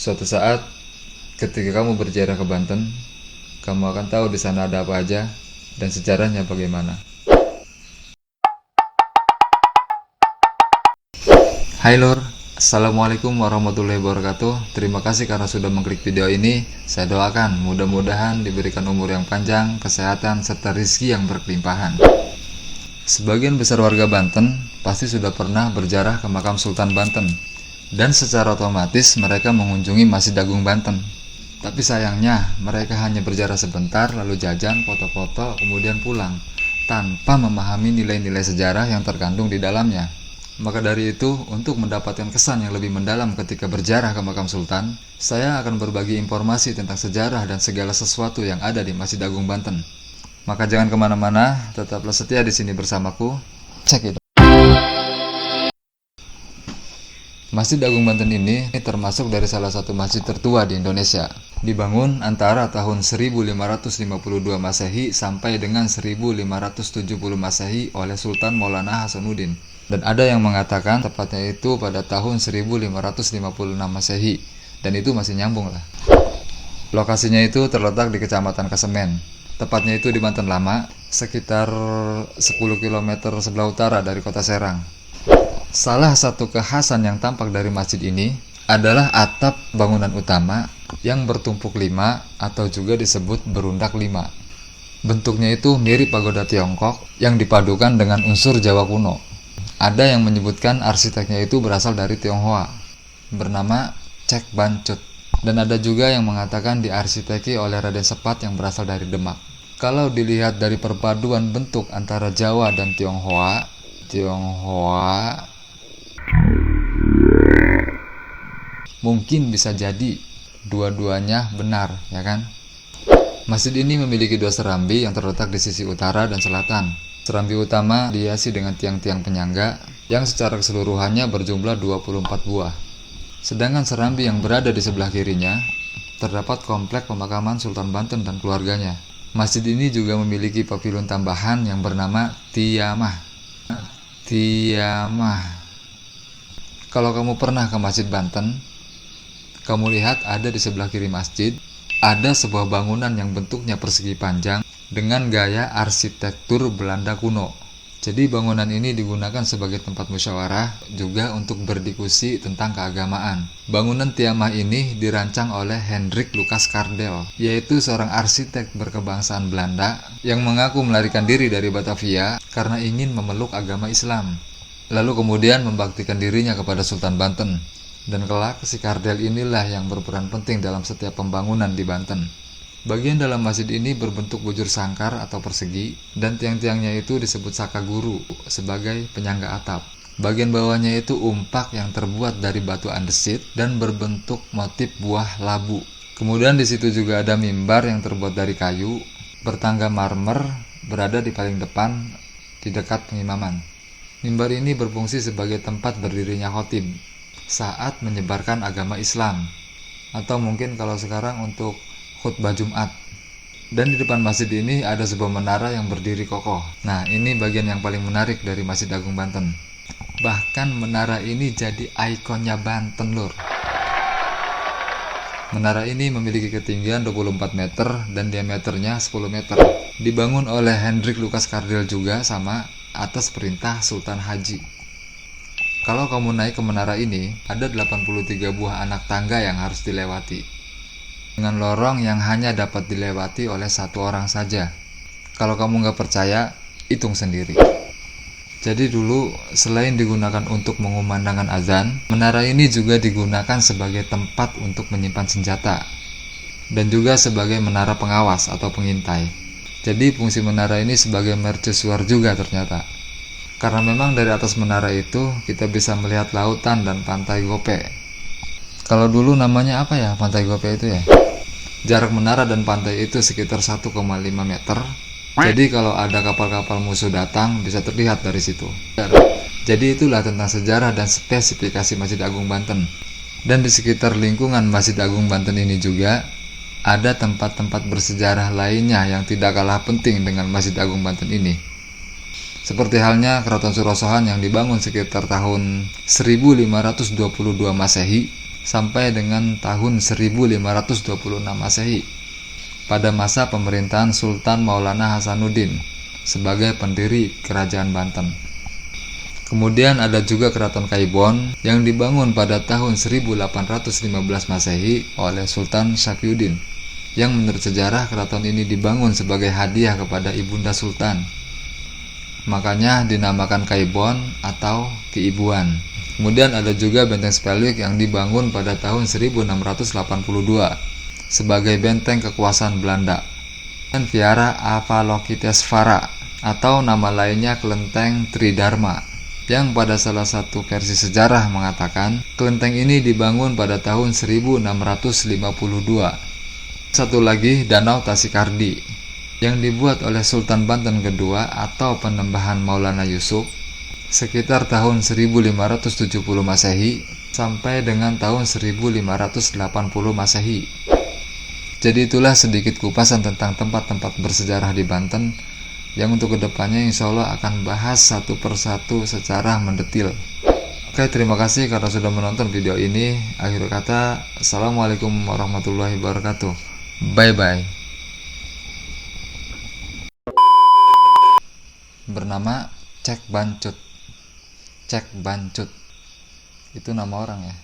Suatu saat, ketika kamu berziarah ke Banten, kamu akan tahu di sana ada apa aja dan sejarahnya bagaimana. Hai Lur, Assalamualaikum warahmatullahi wabarakatuh. Terima kasih karena sudah mengklik video ini. Saya doakan mudah-mudahan diberikan umur yang panjang, kesehatan, serta rezeki yang berkelimpahan. Sebagian besar warga Banten pasti sudah pernah berziarah ke makam Sultan Banten, dan secara otomatis mereka mengunjungi Masjid Agung Banten. Tapi sayangnya mereka hanya berziarah sebentar lalu jajan, foto-foto, kemudian pulang tanpa memahami nilai-nilai sejarah yang terkandung di dalamnya. Maka dari itu, untuk mendapatkan kesan yang lebih mendalam ketika berziarah ke makam Sultan, saya akan berbagi informasi tentang sejarah dan segala sesuatu yang ada di Masjid Agung Banten. Maka jangan kemana-mana, tetaplah setia di sini bersamaku. Cek itu. Masjid Agung Banten ini termasuk dari salah satu masjid tertua di Indonesia. Dibangun antara tahun 1552 Masehi sampai dengan 1570 Masehi oleh Sultan Maulana Hasanuddin. Dan ada yang mengatakan tepatnya itu pada tahun 1556 Masehi. Dan itu masih nyambung lah. Lokasinya itu terletak di Kecamatan Kesemen. Tepatnya itu di Banten Lama, sekitar 10 km sebelah utara dari kota Serang. Salah satu kekhasan yang tampak dari masjid ini adalah atap bangunan utama yang bertumpuk lima atau juga disebut berundak lima. Bentuknya itu mirip pagoda Tiongkok yang dipadukan dengan unsur Jawa kuno. Ada yang menyebutkan arsiteknya itu berasal dari Tionghoa, bernama Cek Bancut. Dan ada juga yang mengatakan diarsiteki oleh Raden Sepat yang berasal dari Demak. Kalau dilihat dari perpaduan bentuk antara Jawa dan Tionghoa mungkin bisa jadi dua-duanya benar, ya kan? Masjid ini memiliki dua serambi yang terletak di sisi utara dan selatan. Serambi utama dihiasi dengan tiang-tiang penyangga yang secara keseluruhannya berjumlah 24 buah. Sedangkan serambi yang berada di sebelah kirinya terdapat komplek pemakaman Sultan Banten dan keluarganya. Masjid ini juga memiliki pavilion tambahan yang bernama Tiamah. Kalau kamu pernah ke Masjid Banten, kamu lihat ada di sebelah kiri masjid ada sebuah bangunan yang bentuknya persegi panjang dengan gaya arsitektur Belanda kuno. Jadi bangunan ini digunakan sebagai tempat musyawarah juga untuk berdiskusi tentang keagamaan. Bangunan Tiamah ini dirancang oleh Hendrik Lucas Kardel, yaitu seorang arsitek berkebangsaan Belanda yang mengaku melarikan diri dari Batavia karena ingin memeluk agama Islam. Lalu kemudian membaktikan dirinya kepada Sultan Banten. Dan kelak si Kardel inilah yang berperan penting dalam setiap pembangunan di Banten. Bagian dalam masjid ini berbentuk bujur sangkar atau persegi, dan tiang-tiangnya itu disebut sakaguru sebagai penyangga atap. Bagian bawahnya itu umpak yang terbuat dari batu andesit dan berbentuk motif buah labu. Kemudian di situ juga ada mimbar yang terbuat dari kayu, bertangga marmer berada di paling depan di dekat pengimaman. Mimbar ini berfungsi sebagai tempat berdirinya khotib saat menyebarkan agama Islam, atau mungkin kalau sekarang untuk khutbah Jumat. Dan di depan masjid ini ada sebuah menara yang berdiri kokoh. Nah, ini bagian yang paling menarik dari Masjid Agung Banten. Bahkan menara ini jadi ikonnya Banten, Lur. Menara ini memiliki ketinggian 24 meter dan diameternya 10 meter. Dibangun oleh Hendrik Lucas Kardel juga sama atas perintah Sultan Haji. Kalau kamu naik ke menara ini, ada 83 buah anak tangga yang harus dilewati, dengan lorong yang hanya dapat dilewati oleh satu orang saja. Kalau kamu nggak percaya, hitung sendiri. Jadi dulu, selain digunakan untuk mengumandangkan azan, menara ini juga digunakan sebagai tempat untuk menyimpan senjata, dan juga sebagai menara pengawas atau pengintai. Jadi fungsi menara ini sebagai mercusuar juga ternyata. Karena memang dari atas menara itu kita bisa melihat lautan dan pantai Gope. Kalau dulu namanya apa ya pantai Gope itu ya? Jarak menara dan pantai itu sekitar 1,5 meter. Jadi kalau ada kapal-kapal musuh datang bisa terlihat dari situ. Jadi itulah tentang sejarah dan spesifikasi Masjid Agung Banten. Dan di sekitar lingkungan Masjid Agung Banten ini juga ada tempat-tempat bersejarah lainnya yang tidak kalah penting dengan Masjid Agung Banten ini. Seperti halnya Keraton Surosohan yang dibangun sekitar tahun 1522 Masehi sampai dengan tahun 1526 Masehi pada masa pemerintahan Sultan Maulana Hasanuddin sebagai pendiri Kerajaan Banten. Kemudian ada juga Keraton Kaibon yang dibangun pada tahun 1815 Masehi oleh Sultan Syafiuddin, yang menurut sejarah keraton ini dibangun sebagai hadiah kepada Ibunda Sultan. Makanya dinamakan Kaibon atau Keibuan. Kemudian ada juga Benteng Spelwick yang dibangun pada tahun 1682 sebagai benteng kekuasaan Belanda. Dan Vihara Avalokitesvara atau nama lainnya Kelenteng Tridharma, yang pada salah satu versi sejarah mengatakan kelenteng ini dibangun pada tahun 1652. Satu lagi Danau Tasikardi yang dibuat oleh Sultan Banten kedua atau Penembahan Maulana Yusuf sekitar tahun 1570 Masehi sampai dengan tahun 1580 Masehi. Jadi itulah sedikit kupasan tentang tempat-tempat bersejarah di Banten yang untuk kedepannya insya Allah akan bahas satu persatu secara mendetil. Oke, terima kasih karena sudah menonton video ini. Akhir kata, Assalamualaikum warahmatullahi wabarakatuh. Bye-bye. Bernama Cek Bancut. Cek Bancut itu nama orang ya.